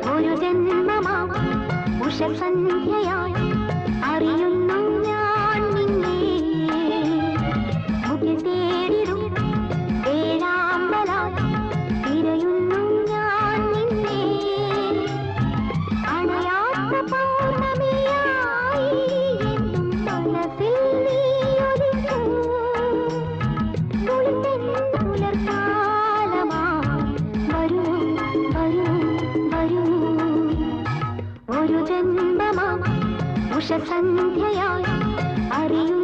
ഒരു ജന്മമാം ഉഷസന്ധ്യയായി അറിയുന്നു ഞാൻ നിന്നെ മുഖ്യ തേടിടും വേഴാമ്പലായി തിരയുന്നു ഞാൻ നിന്നെ അണയാത്ത പൗർണമിയായി എന്നും മനസ്സിൽ നീ ഒരിക്കൂ പുലർക്കാലമായി വരൂ വരൂ വരൂ ഒരു ജന്മമാം ഉഷസന്ധ്യയായി അറിയൂ